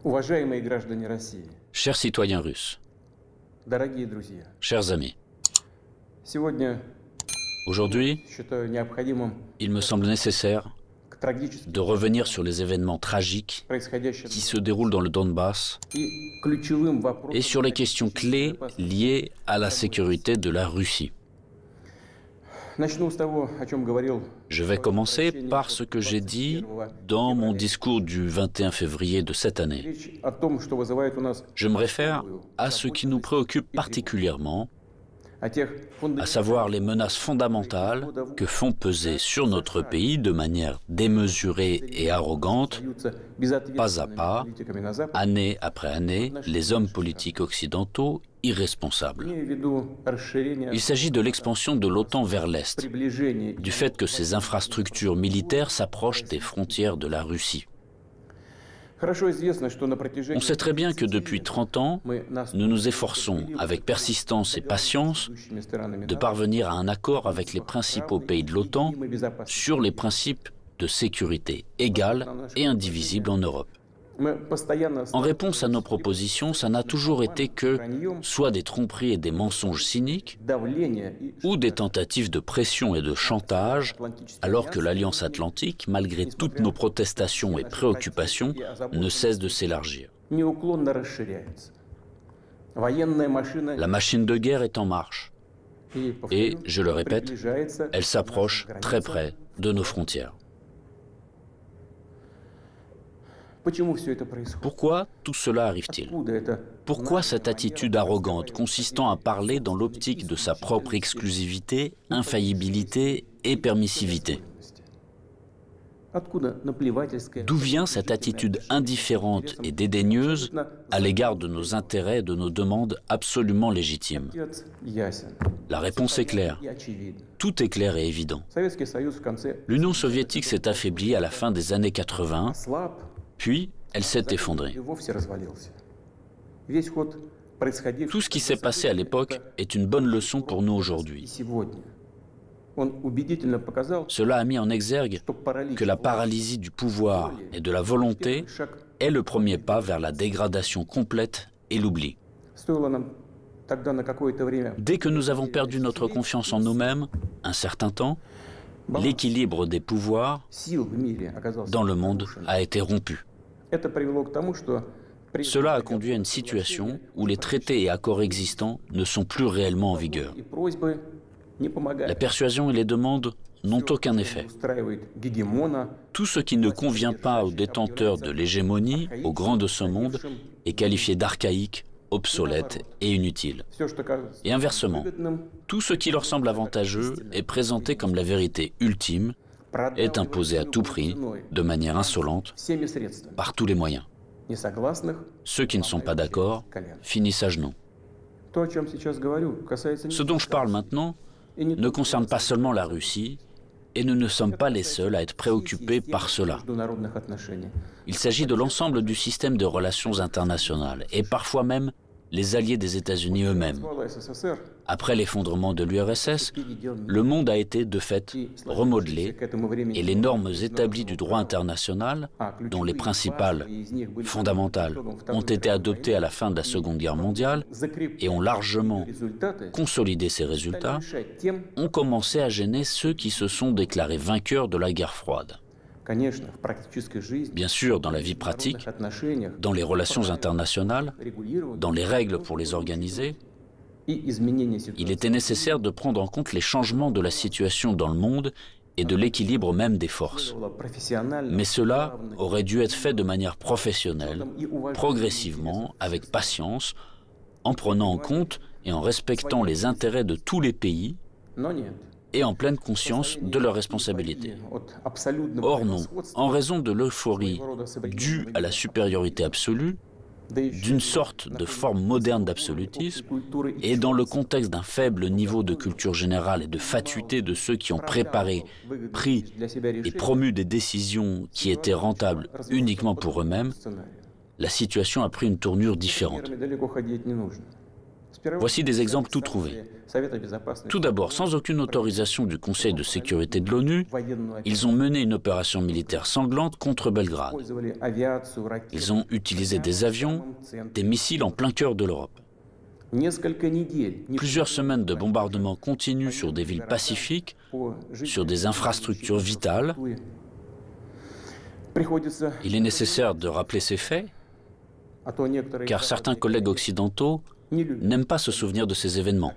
Уважаемые граждане России, Chers citoyens russes, дорогие друзья, chers amis, сегодня aujourd'hui, считаю необходимым il me semble nécessaire к трагическим de revenir sur les événements tragiques происходящим qui se déroulent dans le Donbass и ключевым et вопросам sur les questions clés liées à la sécurité de la Russie. Начну с того, о чем говорил. Je vais commencer par ce que j'ai dit dans mon discours du 21 février de cette année. Речь о том, что вызывает у нас Je me réfère à ce qui nous préoccupe particulièrement, о тех à savoir les menaces fondamentales que font peser sur notre pays de manière démesurée et arrogante, pas à pas, политиками на Западе. année après année, les hommes politiques occidentaux irresponsables. Имею в виду расширение, Il s'agit de l'expansion de l'OTAN vers l'Est, приближение. du fait que ces infrastructures militaires s'approchent des frontières de la Russie. Хорошо известно, что на протяжении On sait très bien que depuis 30 ans, мы nous nous efforçons, avec persistance et patience, ведущими сторонами de parvenir à un accord avec les principaux pays de l'OTAN sur les principes de sécurité égale et indivisible en Europe. Мы постоянно En réponse à nos propositions, ça n'a toujours été que soit des tromperies et des mensonges cyniques, давление и ou des tentatives de pression et de chantage, alors que l'Alliance Atlantique, malgré toutes nos protestations et préoccupations, ne cesse de s'élargir. неуклонно расширяется. Военная машина La machine de guerre est en marche, и, et, повторю, je le répète, приближается elle к s'approche нашим très границам. près de nos frontières. Почему все это происходит? Pourquoi tout cela arrive-t-il? Откуда это? Pourquoi cette attitude arrogante consistant à parler dans l'optique de sa propre exclusivité, infaillibilité et permissivité? Откуда наплевательская D'où vient cette attitude indifférente et dédaigneuse à l'égard de nos intérêts et de nos demandes absolument légitimes? Ответ ясен. La réponse est claire. И очевиден. Tout est clair et évident. Советский Союз в конце L'Union soviétique s'est affaiblie à la fin des années 80, ослаб puis elle s'est effondrée. и вовсе развалился. Весь ход происходившего Tout ce qui s'est passé à l'époque est une bonne leçon pour nous и aujourd'hui. сегодня. Он убедительно показал, Cela a mis en exergue что паралич que la paralysie du pouvoir et de la volonté шаг est le premier pas vers la dégradation complète et l'oubli. стоило нам тогда на какое-то время Dès que nous avons perdu notre confiance en nous-mêmes, un certain temps, l'équilibre des pouvoirs сил в мире оказался dans le monde нарушен. a été rompu. Это привело к тому, что Cela a conduit à une situation où les traités et accords existants ne sont plus réellement en vigueur. и просьбы не La помогают. persuasion et les demandes n'ont aucun effet. Устраивает гегемона, Tout ce qui ne convient pas aux détenteurs de l'hégémonie, aux grands de ce monde, est qualifié d'archaïque, obsolète et inutile. все, что кажется Et inversement, выгодным, tout ce qui leur semble avantageux est présenté comme la vérité ultime, est imposé à tout prix, de manière insolente, всеми средствами. par tous les moyens. Несогласных Ceux qui ne sont pas d'accord колен. finissent à genoux. То, о чем сейчас говорю, касается Ce dont je parle maintenant и не ne concerne pas seulement la Russie, et nous ne sommes pas les seuls à être préoccupés par cela. международных отношений. Il s'agit de l'ensemble du système de relations internationales, et parfois même les alliés des États-Unis eux-mêmes. Развала СССР Après l'effondrement de l'URSS, переделаны le monde a été de fait и remodelé, к этому времени et les normes établies du droit international, dont les principales, fondamentales, ont été adoptées à la fin de la Seconde Guerre mondiale et ont largement consolidé ces résultats, ont commencé à gêner ceux qui se sont déclarés vainqueurs de la guerre froide. Конечно, в практической жизни, Bien sûr, dans la vie pratique, в отношениях, dans les relations internationales, регулирования dans les règles pour les organiser, и изменения il ситуации. était nécessaire de prendre en compte les changements de la situation dans le monde et de l'équilibre même des forces. Следовало профессионально, Mais cela aurait dû être fait de manière professionnelle, progressivement, avec patience, en prenant en compte et en respectant les intérêts de tous les pays но нет. et en pleine conscience de leurs responsabilités. От абсолютного Or non, превосходства, en raison de l'euphorie due à la supériorité absolue, да еще d'une sorte de forme moderne d'absolutisme, культуры и et dans le contexte d'un faible niveau de culture générale et de fatuité de ceux qui ont préparé, pris для себя et решений, promu des décisions qui étaient rentables uniquement pour eux-mêmes, сценария. la situation a pris une tournure différente. Примерами далеко ходить не нужно. Voici des exemples tout trouvés. Tout d'abord, sans aucune autorisation du Conseil de sécurité de l'ONU, ils ont mené une opération militaire sanglante contre Belgrade. Ils ont utilisé des avions, des missiles en plein cœur de l'Europe. Plusieurs semaines de bombardements continus sur des villes pacifiques, sur des infrastructures vitales. Il est nécessaire de rappeler ces faits, car certains collègues occidentaux n'aiment pas se souvenir de ces événements.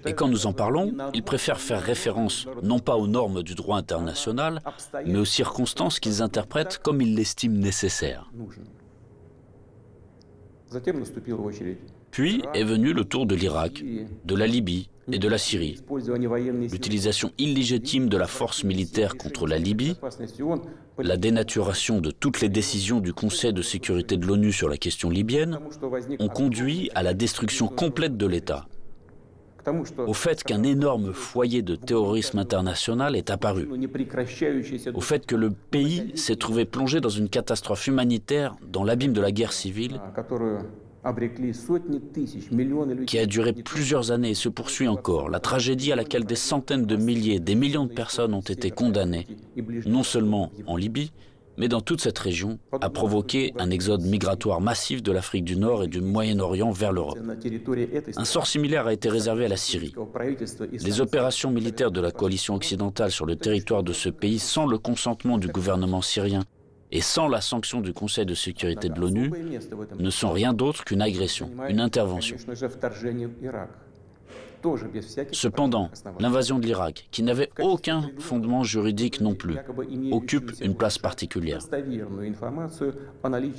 Et quand nous en parlons, ils préfèrent faire référence non pas aux normes du droit international, mais aux circonstances qu'ils interprètent comme ils l'estiment nécessaires. Puis est venu le tour de l'Irak, de la Libye et de la Syrie. L'utilisation illégitime de la force militaire contre la Libye, la dénaturation de toutes les décisions du Conseil de sécurité de l'ONU sur la question libyenne ont conduit à la destruction complète de l'État, au fait qu'un énorme foyer de terrorisme international est apparu, au fait que le pays s'est trouvé plongé dans une catastrophe humanitaire dans l'abîme de la guerre civile qui a duré plusieurs années et se poursuit encore, la tragédie à laquelle des centaines de milliers, des millions de personnes ont été condamnées, non seulement en Libye, mais dans toute cette région, a provoqué un exode migratoire massif de l'Afrique du Nord et du Moyen-Orient vers l'Europe. Un sort similaire a été réservé à la Syrie. Les opérations militaires de la coalition occidentale sur le territoire de ce pays, sans le consentement du gouvernement syrien et sans la sanction du Conseil de sécurité de l'ONU, ne sont rien d'autre qu'une agression, une intervention. Cependant, l'invasion de l'Irak, qui n'avait aucun fondement juridique non plus, occupe une place particulière.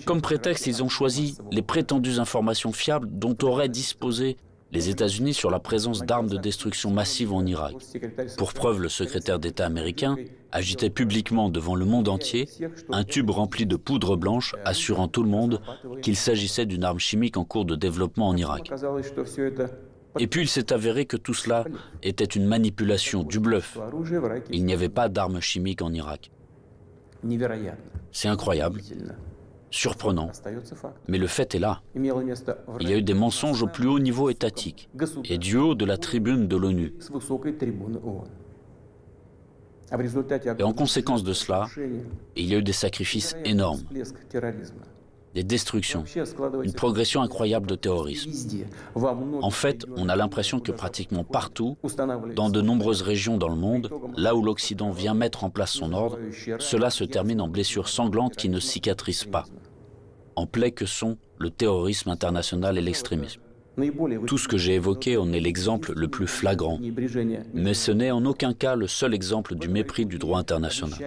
Comme prétexte, ils ont choisi les prétendues informations fiables dont auraient disposé les États-Unis sur la présence d'armes de destruction massive en Irak. Pour preuve, le secrétaire d'État américain agitait publiquement devant le monde entier un tube rempli de poudre blanche assurant tout le monde qu'il s'agissait d'une arme chimique en cours de développement en Irak. Et puis il s'est avéré que tout cela était une manipulation, du bluff. Il n'y avait pas d'armes chimiques en Irak. C'est incroyable, surprenant, mais le fait est là. Il y a eu des mensonges au plus haut niveau étatique et du haut de la tribune de l'ONU. Et en conséquence de cela, il y a eu des sacrifices énormes, des destructions, une progression incroyable de terrorisme. En fait, on a l'impression que pratiquement partout, dans de nombreuses régions dans le monde, là où l'Occident vient mettre en place son ordre, cela se termine en blessures sanglantes qui ne cicatrisent pas, en plaies que sont le terrorisme international et l'extrémisme. Tout ce que j'ai évoqué en est l'exemple le plus flagrant, mais ce n'est en aucun cas le seul exemple du mépris du droit international.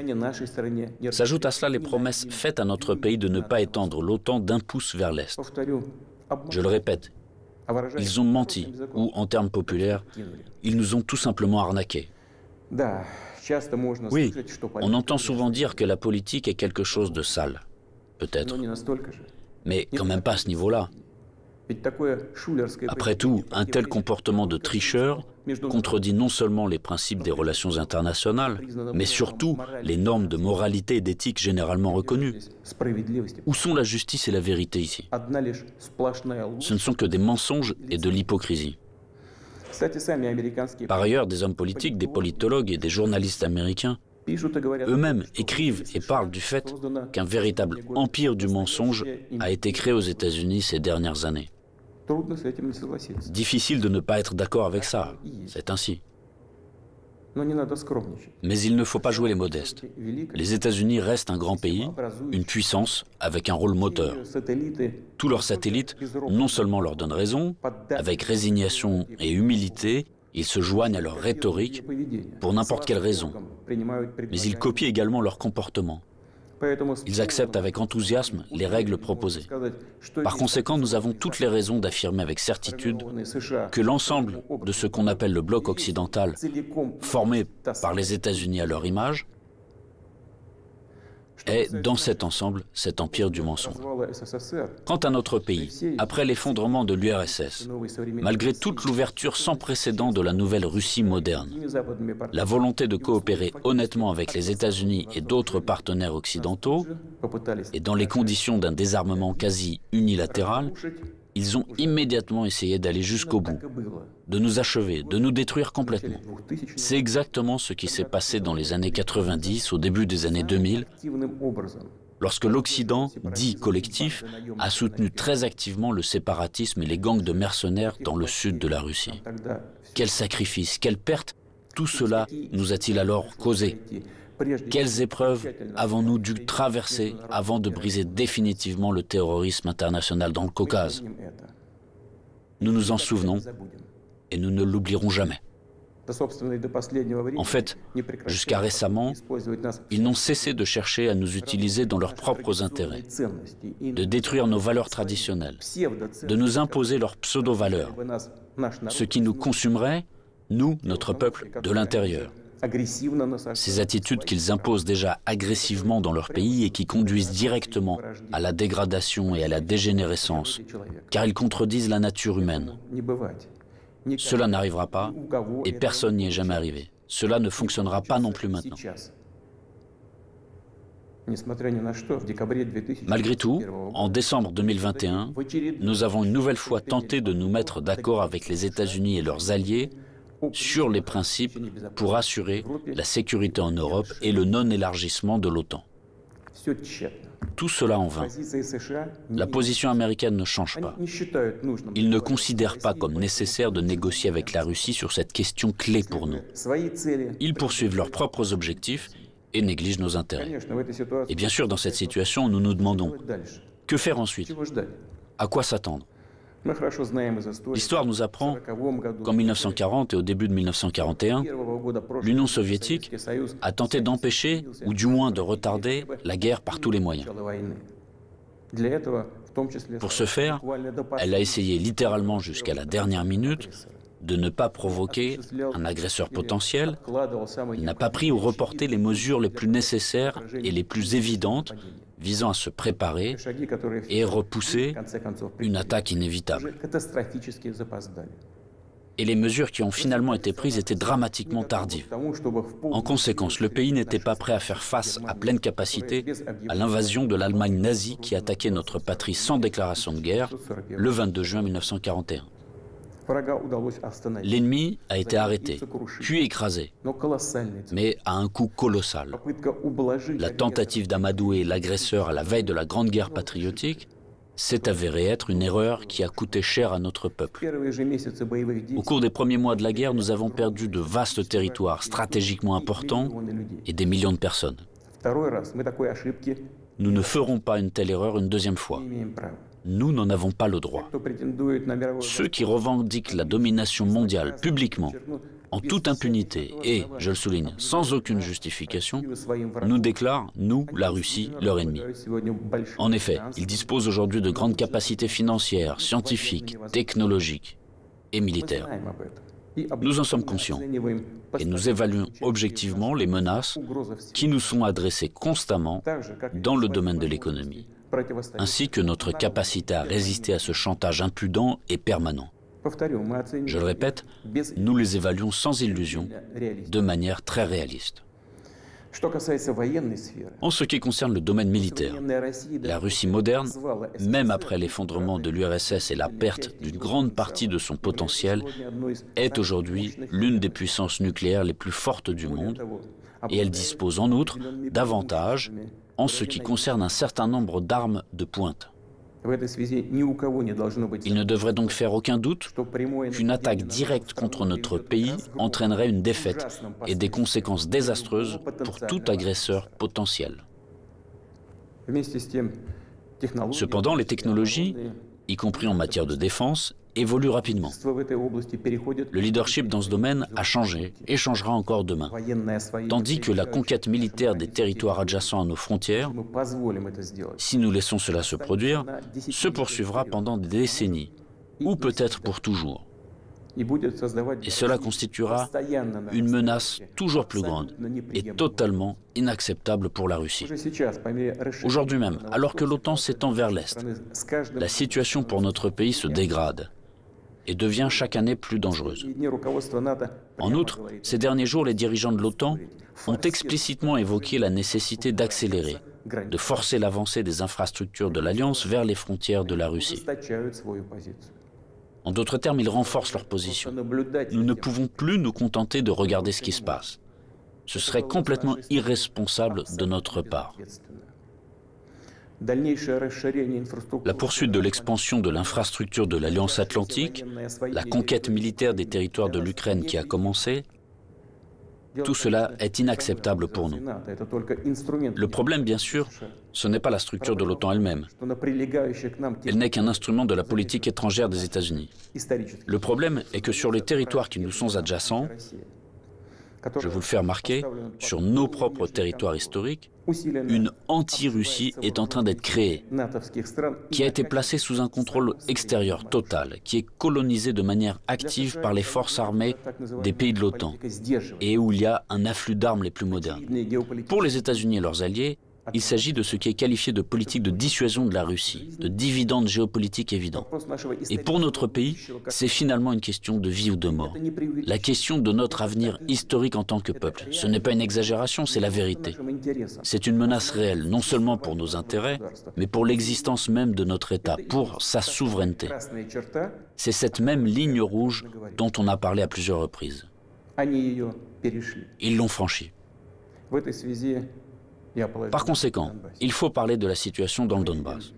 S'ajoutent à cela les promesses faites à notre pays de ne pas étendre l'OTAN d'un pouce vers l'Est. Je le répète, ils ont menti, ou en termes populaires, ils nous ont tout simplement arnaqués. Oui, on entend souvent dire que la politique est quelque chose de sale, peut-être, mais quand même pas à ce niveau-là. Après tout, un tel comportement de tricheur contredit non seulement les principes des relations internationales, mais surtout les normes de moralité et d'éthique généralement reconnues. Où sont la justice et la vérité ici? Ce ne sont que des mensonges et de l'hypocrisie. Par ailleurs, des hommes politiques, des politologues et des journalistes américains eux-mêmes écrivent et parlent du fait qu'un véritable empire du mensonge a été créé aux États-Unis ces dernières années. Difficile de ne pas être d'accord avec ça, c'est ainsi. Mais il ne faut pas jouer les modestes. Les États-Unis restent un grand pays, une puissance avec un rôle moteur. Tous leurs satellites non seulement leur donnent raison, avec résignation et humilité, ils se joignent à leur rhétorique pour n'importe quelle raison, mais ils copient également leur comportement. Ils acceptent avec enthousiasme les règles proposées. Par conséquent, nous avons toutes les raisons d'affirmer avec certitude que l'ensemble de ce qu'on appelle le bloc occidental, formé par les États-Unis à leur image, est, dans cet ensemble, cet empire du mensonge. Quant à notre pays, après l'effondrement de l'URSS, malgré toute l'ouverture sans précédent de la nouvelle Russie moderne, la volonté de coopérer honnêtement avec les États-Unis et d'autres partenaires occidentaux, et dans les conditions d'un désarmement quasi unilatéral, Ils ont immédiatement essayé d'aller jusqu'au bout, de nous achever, de nous détruire complètement. C'est exactement ce qui s'est passé dans les années 90, au début des années 2000, lorsque l'Occident, dit collectif, a soutenu très activement le séparatisme et les gangs de mercenaires dans le sud de la Russie. Quels sacrifices, quelles pertes tout cela nous a-t-il alors causé? Quelles épreuves avons-nous dû traverser avant de briser définitivement le terrorisme international dans le Caucase? Nous nous en souvenons et nous ne l'oublierons jamais. En fait, jusqu'à récemment, ils n'ont cessé de chercher à nous utiliser dans leurs propres intérêts, de détruire nos valeurs traditionnelles, de nous imposer leurs pseudo-valeurs, ce qui nous consumerait, nous, notre peuple, de l'intérieur. Ces attitudes qu'ils imposent déjà agressivement dans leur pays et qui conduisent directement à la dégradation et à la dégénérescence, car ils contredisent la nature humaine. Cela n'arrivera pas et personne n'y est jamais arrivé. Cela ne fonctionnera pas non plus maintenant. Malgré tout, en décembre 2021, nous avons une nouvelle fois tenté de nous mettre d'accord avec les États-Unis et leurs alliés sur les principes pour assurer la sécurité en Europe et le non-élargissement de l'OTAN. Tout cela en vain. La position américaine ne change pas. Ils ne considèrent pas comme nécessaire de négocier avec la Russie sur cette question clé pour nous. Ils poursuivent leurs propres objectifs et négligent nos intérêts. Et bien sûr, dans cette situation, nous nous demandons, que faire ensuite? À quoi s'attendre? L'histoire nous apprend qu'en 1940 et au début de 1941, l'Union soviétique a tenté d'empêcher, ou du moins de retarder, la guerre par tous les moyens. Pour ce faire, elle a essayé littéralement jusqu'à la dernière minute de ne pas provoquer un agresseur potentiel. Elle n'a pas pris ou reporté les mesures les plus nécessaires et les plus évidentes visant à se préparer et repousser une attaque inévitable. Et les mesures qui ont finalement été prises étaient dramatiquement tardives. En conséquence, le pays n'était pas prêt à faire face à pleine capacité à l'invasion de l'Allemagne nazie qui attaquait notre patrie sans déclaration de guerre le 22 juin 1941. L'ennemi a été arrêté, puis écrasé, mais à un coût colossal. La tentative d'amadouer l'agresseur à la veille de la Grande Guerre patriotique s'est avérée être une erreur qui a coûté cher à notre peuple. Au cours des premiers mois de la guerre, nous avons perdu de vastes territoires stratégiquement importants et des millions de personnes. Nous ne ferons pas une telle erreur une deuxième fois. Nous n'en avons pas le droit. Ceux qui revendiquent la domination mondiale publiquement, en toute impunité et, je le souligne, sans aucune justification, nous déclarent, nous, la Russie, leur ennemi. En effet, ils disposent aujourd'hui de grandes capacités financières, scientifiques, technologiques et militaires. Nous en sommes conscients et nous évaluons objectivement les menaces qui nous sont adressées constamment dans le domaine de l'économie, ainsi que notre capacité à résister à ce chantage impudent et permanent. Je le répète, nous les évaluons sans illusion, de manière très réaliste. En ce qui concerne le domaine militaire, la Russie moderne, même après l'effondrement de l'URSS et la perte d'une grande partie de son potentiel, est aujourd'hui l'une des puissances nucléaires les plus fortes du monde, et elle dispose en outre d'avantages en ce qui concerne un certain nombre d'armes de pointe. Il ne devrait donc faire aucun doute qu'une attaque directe contre notre pays entraînerait une défaite et des conséquences désastreuses pour tout agresseur potentiel. Cependant, les technologies, y compris en matière de défense, évoluent rapidement. Le leadership dans ce domaine a changé et changera encore demain, tandis que la conquête militaire des territoires adjacents à nos frontières, si nous laissons cela se produire, se poursuivra pendant des décennies, ou peut-être pour toujours. Et cela constituera une menace toujours plus grande et totalement inacceptable pour la Russie. Aujourd'hui même, alors que l'OTAN s'étend vers l'Est, la situation pour notre pays se dégrade et devient chaque année plus dangereuse. En outre, ces derniers jours, les dirigeants de l'OTAN ont explicitement évoqué la nécessité d'accélérer, de forcer l'avancée des infrastructures de l'Alliance vers les frontières de la Russie. En d'autres termes, ils renforcent leur position. Nous ne pouvons plus nous contenter de regarder ce qui se passe. Ce serait complètement irresponsable de notre part. La poursuite de l'expansion de l'infrastructure de l'Alliance Atlantique, la conquête militaire des territoires de l'Ukraine qui a commencé, tout cela est inacceptable pour nous. Le problème, bien sûr, ce n'est pas la structure de l'OTAN elle-même. Elle n'est qu'un instrument de la politique étrangère des États-Unis. Le problème est que sur les territoires qui nous sont adjacents, je vous le fais remarquer, sur nos propres territoires historiques, une anti-Russie est en train d'être créée, qui a été placée sous un contrôle extérieur total, qui est colonisée de manière active par les forces armées des pays de l'OTAN, et où il y a un afflux d'armes les plus modernes. Pour les États-Unis et leurs alliés, il s'agit de ce qui est qualifié de politique de dissuasion de la Russie, de dividende géopolitique évident. Et pour notre pays, c'est finalement une question de vie ou de mort. La question de notre avenir historique en tant que peuple. Ce n'est pas une exagération, c'est la vérité. C'est une menace réelle, non seulement pour nos intérêts, mais pour l'existence même de notre État, pour sa souveraineté. C'est cette même ligne rouge dont on a parlé à plusieurs reprises. Ils l'ont franchie. Par conséquent, il faut parler de la situation dans le Donbass.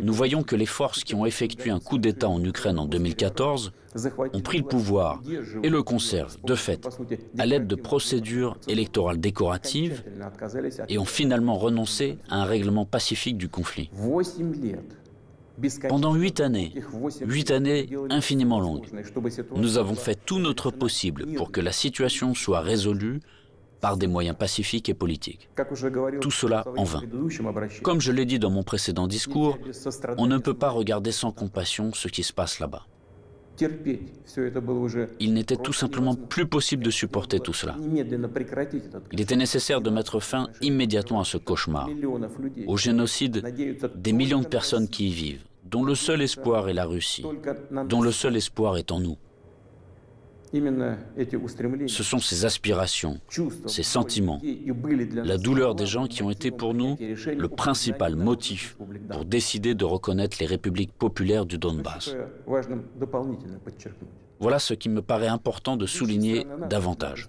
Nous voyons que les forces qui ont effectué un coup d'État en Ukraine en 2014 ont pris le pouvoir et le conservent, de fait, à l'aide de procédures électorales décoratives et ont finalement renoncé à un règlement pacifique du conflit. Pendant 8 années infiniment longues, nous avons fait tout notre possible pour que la situation soit résolue par des moyens pacifiques et politiques. Tout cela en vain. Comme je l'ai dit dans mon précédent discours, on ne peut pas regarder sans compassion ce qui se passe là-bas. Il n'était tout simplement plus possible de supporter tout cela. Il était nécessaire de mettre fin immédiatement à ce cauchemar, au génocide des millions de personnes qui y vivent, dont le seul espoir est la Russie, dont le seul espoir est en nous. Ce sont ces aspirations, ces sentiments, la douleur des gens qui ont été pour nous le principal motif pour décider de reconnaître les républiques populaires du Donbass. Voilà ce qui me paraît important de souligner davantage.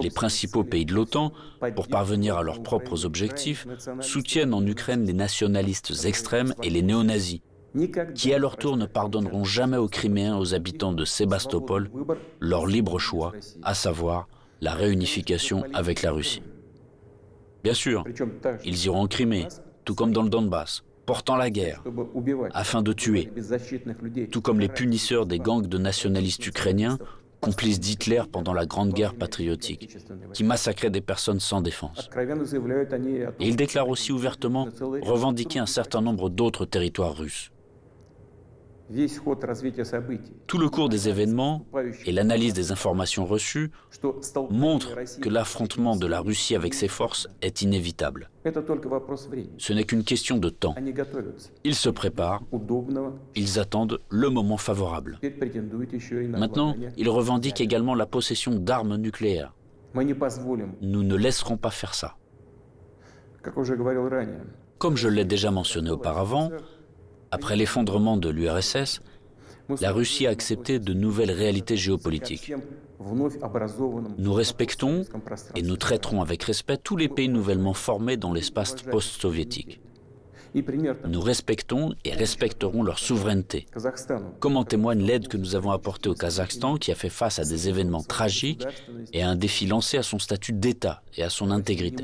Les principaux pays de l'OTAN, pour parvenir à leurs propres objectifs, soutiennent en Ukraine les nationalistes extrêmes et les néo-nazis, qui à leur tour ne pardonneront jamais aux Criméens, aux habitants de Sébastopol, leur libre choix, à savoir la réunification avec la Russie. Bien sûr, ils iront en Crimée, tout comme dans le Donbass, portant la guerre, afin de tuer, tout comme les punisseurs des gangs de nationalistes ukrainiens, complices d'Hitler pendant la Grande Guerre patriotique, qui massacraient des personnes sans défense. Et ils déclarent aussi ouvertement revendiquer un certain nombre d'autres territoires russes. Tout le cours des événements et l'analyse des informations reçues montrent que l'affrontement de la Russie avec ses forces est inévitable. Ce n'est qu'une question de temps. Ils se préparent, ils attendent le moment favorable. Maintenant, ils revendiquent également la possession d'armes nucléaires. Nous ne laisserons pas faire ça. Comme je l'ai déjà mentionné auparavant, après l'effondrement de l'URSS, la Russie a accepté de nouvelles réalités géopolitiques. Nous respectons et nous traiterons avec respect tous les pays nouvellement formés dans l'espace post-soviétique. Nous respectons et respecterons leur souveraineté, comme en témoigne l'aide que nous avons apportée au Kazakhstan, qui a fait face à des événements tragiques et à un défi lancé à son statut d'État et à son intégrité.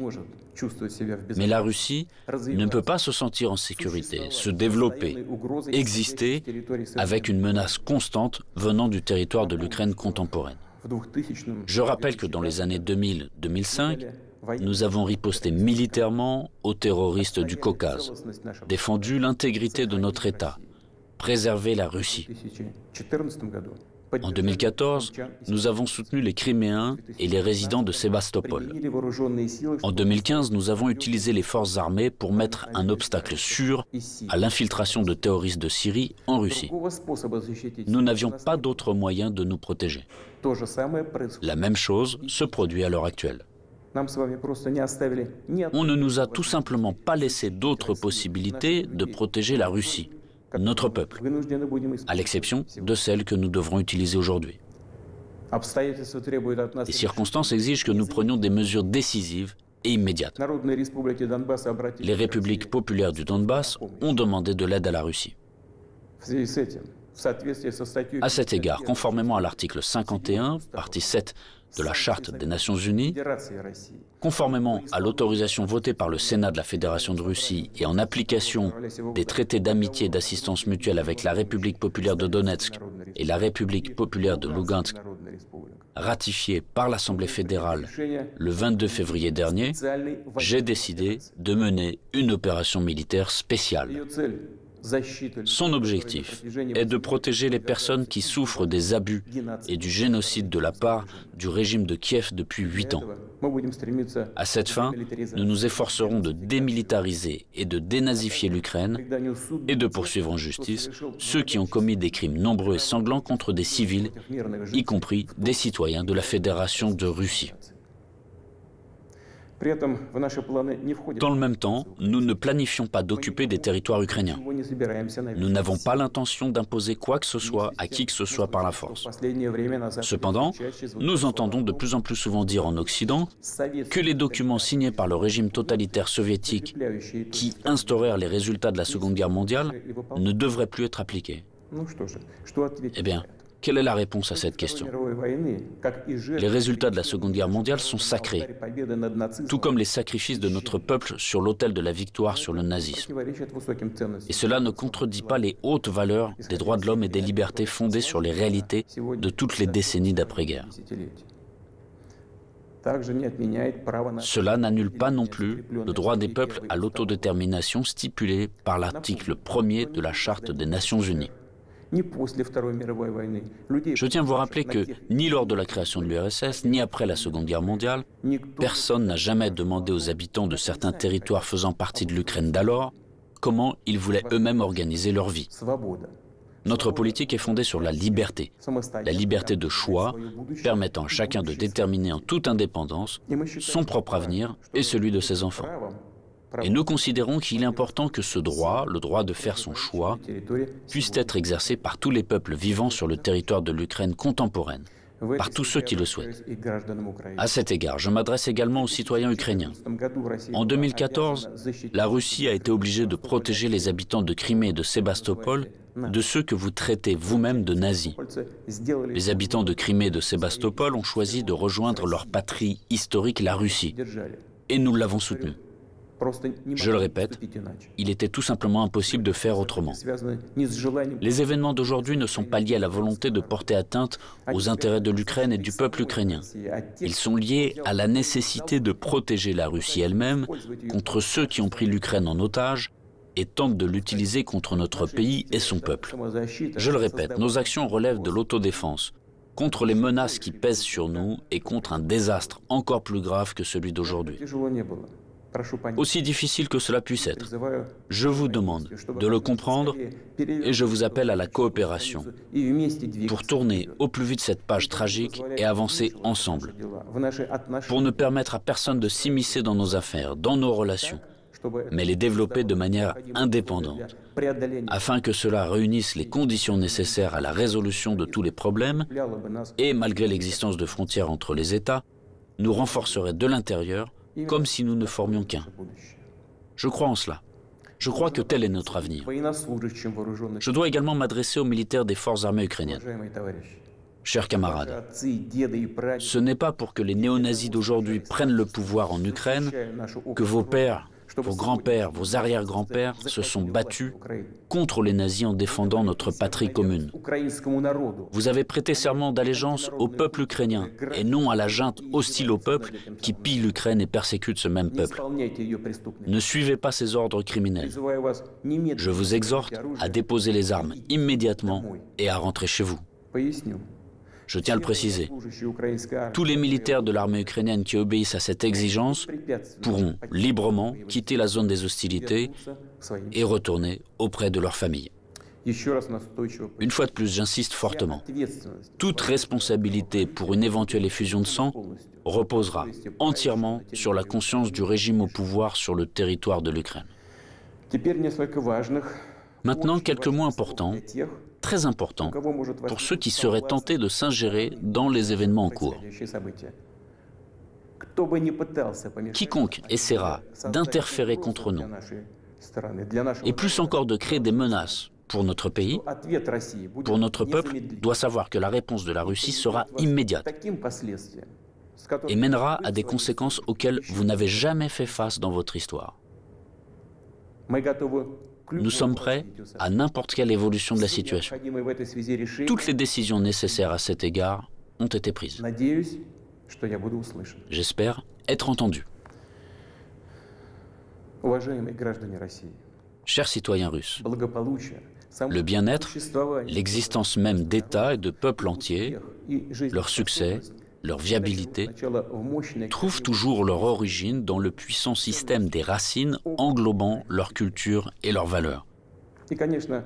Mais la Russie ne peut pas se sentir en sécurité, se développer, exister avec une menace constante venant du territoire de l'Ukraine contemporaine. Je rappelle que dans les années 2000-2005, nous avons riposté militairement aux terroristes du Caucase, défendu l'intégrité de notre État, préservé la Russie. En 2014, nous avons soutenu les Criméens et les résidents de Sébastopol. En 2015, nous avons utilisé les forces armées pour mettre un obstacle sûr à l'infiltration de terroristes de Syrie en Russie. Nous n'avions pas d'autre moyen de nous protéger. La même chose se produit à l'heure actuelle. On ne nous a tout simplement pas laissé d'autres possibilités de protéger la Russie, notre peuple, à l'exception de celles que nous devrons utiliser aujourd'hui. Les circonstances exigent que nous prenions des mesures décisives et immédiates. Les républiques populaires du Donbass ont demandé de l'aide à la Russie. À cet égard, conformément à l'article 51, partie 7 de la Charte des Nations Unies, conformément à l'autorisation votée par le Sénat de la Fédération de Russie et en application des traités d'amitié et d'assistance mutuelle avec la République populaire de Donetsk et la République populaire de Lugansk, ratifiés par l'Assemblée fédérale le 22 février dernier, j'ai décidé de mener une opération militaire spéciale. Son objectif est de protéger les personnes qui souffrent des abus et du génocide de la part du régime de Kiev depuis 8 ans. À cette fin, nous nous efforcerons de démilitariser et de dénazifier l'Ukraine et de poursuivre en justice ceux qui ont commis des crimes nombreux et sanglants contre des civils, y compris des citoyens de la Fédération de Russie. Dans le même temps, nous ne planifions pas d'occuper des territoires ukrainiens. Nous n'avons pas l'intention d'imposer quoi que ce soit à qui que ce soit par la force. Cependant, nous entendons de plus en plus souvent dire en Occident que les documents signés par le régime totalitaire soviétique qui instaurèrent les résultats de la Seconde Guerre mondiale ne devraient plus être appliqués. Eh bien, quelle est la réponse à cette question? Les résultats de la Seconde Guerre mondiale sont sacrés, tout comme les sacrifices de notre peuple sur l'autel de la victoire sur le nazisme. Et cela ne contredit pas les hautes valeurs des droits de l'homme et des libertés fondées sur les réalités de toutes les décennies d'après-guerre. Cela n'annule pas non plus le droit des peuples à l'autodétermination stipulé par l'article 1er de la Charte des Nations Unies. Je tiens à vous rappeler que ni lors de la création de l'URSS, ni après la Seconde Guerre mondiale, personne n'a jamais demandé aux habitants de certains territoires faisant partie de l'Ukraine d'alors comment ils voulaient eux-mêmes organiser leur vie. Notre politique est fondée sur la liberté de choix, permettant à chacun de déterminer en toute indépendance son propre avenir et celui de ses enfants. Et nous considérons qu'il est important que ce droit, le droit de faire son choix, puisse être exercé par tous les peuples vivant sur le territoire de l'Ukraine contemporaine, par tous ceux qui le souhaitent. À cet égard, je m'adresse également aux citoyens ukrainiens. En 2014, la Russie a été obligée de protéger les habitants de Crimée et de Sébastopol de ceux que vous traitez vous-même de nazis. Les habitants de Crimée et de Sébastopol ont choisi de rejoindre leur patrie historique, la Russie, et nous l'avons soutenu. Je le répète, il était tout simplement impossible de faire autrement. Les événements d'aujourd'hui ne sont pas liés à la volonté de porter atteinte aux intérêts de l'Ukraine et du peuple ukrainien. Ils sont liés à la nécessité de protéger la Russie elle-même contre ceux qui ont pris l'Ukraine en otage et tentent de l'utiliser contre notre pays et son peuple. Je le répète, nos actions relèvent de l'autodéfense, contre les menaces qui pèsent sur nous et contre un désastre encore plus grave que celui d'aujourd'hui. Aussi difficile que cela puisse être, je vous demande de le comprendre et je vous appelle à la coopération pour tourner au plus vite cette page tragique et avancer ensemble, pour ne permettre à personne de s'immiscer dans nos affaires, dans nos relations, mais les développer de manière indépendante, afin que cela réunisse les conditions nécessaires à la résolution de tous les problèmes et, malgré l'existence de frontières entre les États, nous renforcerait de l'intérieur comme si nous ne formions qu'un. Je crois en cela. Je crois que tel est notre avenir. Je dois également m'adresser aux militaires des forces armées ukrainiennes. Chers camarades, ce n'est pas pour que les néo-nazis d'aujourd'hui prennent le pouvoir en Ukraine que vos pères, vos grands-pères, vos arrière-grands-pères se sont battus contre les nazis en défendant notre patrie commune. Vous avez prêté serment d'allégeance au peuple ukrainien et non à la junte hostile au peuple qui pille l'Ukraine et persécute ce même peuple. Ne suivez pas ces ordres criminels. Je vous exhorte à déposer les armes immédiatement et à rentrer chez vous. Je tiens à le préciser, tous les militaires de l'armée ukrainienne qui obéissent à cette exigence pourront librement quitter la zone des hostilités et retourner auprès de leur famille. Une fois de plus, j'insiste fortement. Toute responsabilité pour une éventuelle effusion de sang reposera entièrement sur la conscience du régime au pouvoir sur le territoire de l'Ukraine. Maintenant, quelques mots importants, très importants, pour ceux qui seraient tentés de s'ingérer dans les événements en cours. Quiconque essaiera d'interférer contre nous, et plus encore de créer des menaces pour notre pays, pour notre peuple, doit savoir que la réponse de la Russie sera immédiate et mènera à des conséquences auxquelles vous n'avez jamais fait face dans votre histoire. Nous sommes prêts à n'importe quelle évolution de la situation. Toutes les décisions nécessaires à cet égard ont été prises. J'espère être entendu. Chers citoyens russes, le bien-être, l'existence même d'États et de peuples entiers, leur succès, leur viabilité, trouvent toujours leur origine dans le puissant système des racines englobant leur culture et leurs valeurs.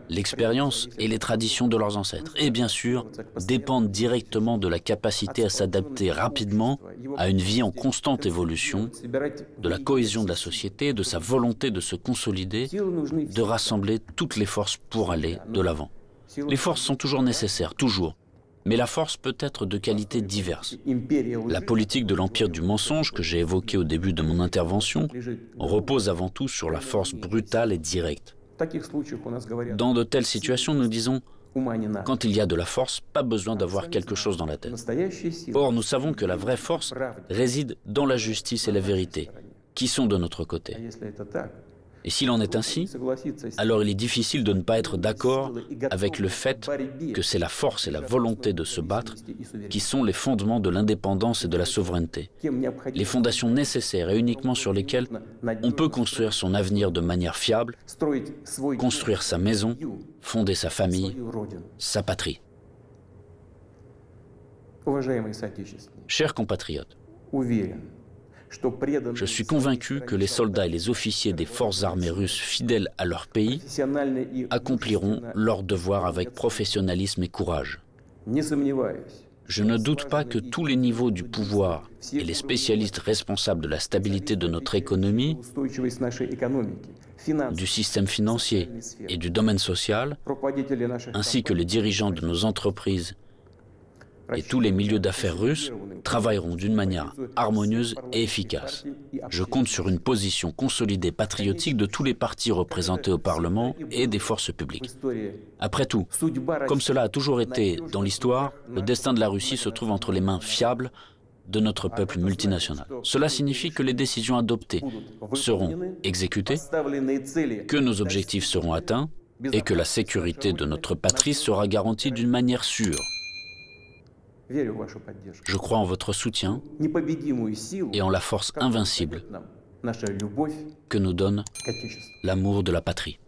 L'expérience et les traditions de leurs ancêtres, et bien sûr, dépendent directement de la capacité à s'adapter rapidement à une vie en constante évolution, de la cohésion de la société, de sa volonté de se consolider, de rassembler toutes les forces pour aller de l'avant. Les forces sont toujours nécessaires, toujours. Mais la force peut être de qualités diverses. La politique de l'empire du mensonge que j'ai évoquée au début de mon intervention repose avant tout sur la force brutale et directe. Dans de telles situations, nous disons, quand il y a de la force, pas besoin d'avoir quelque chose dans la tête. Or, nous savons que la vraie force réside dans la justice et la vérité, qui sont de notre côté. Et s'il en est ainsi, alors il est difficile de ne pas être d'accord avec le fait que c'est la force et la volonté de se battre qui sont les fondements de l'indépendance et de la souveraineté, les fondations nécessaires et uniquement sur lesquelles on peut construire son avenir de manière fiable, construire sa maison, fonder sa famille, sa patrie. Chers compatriotes, je suis convaincu que les soldats et les officiers des forces armées russes fidèles à leur pays accompliront leur devoir avec professionnalisme et courage. Je ne doute pas que tous les niveaux du pouvoir et les spécialistes responsables de la stabilité de notre économie, du système financier et du domaine social, ainsi que les dirigeants de nos entreprises et tous les milieux d'affaires russes travailleront d'une manière harmonieuse et efficace. Je compte sur une position consolidée patriotique de tous les partis représentés au Parlement et des forces publiques. Après tout, comme cela a toujours été dans l'histoire, le destin de la Russie se trouve entre les mains fiables de notre peuple multinational. Cela signifie que les décisions adoptées seront exécutées, que nos objectifs seront atteints et que la sécurité de notre patrie sera garantie d'une manière sûre. Je crois en votre soutien et en la force invincible que nous donne l'amour de la patrie.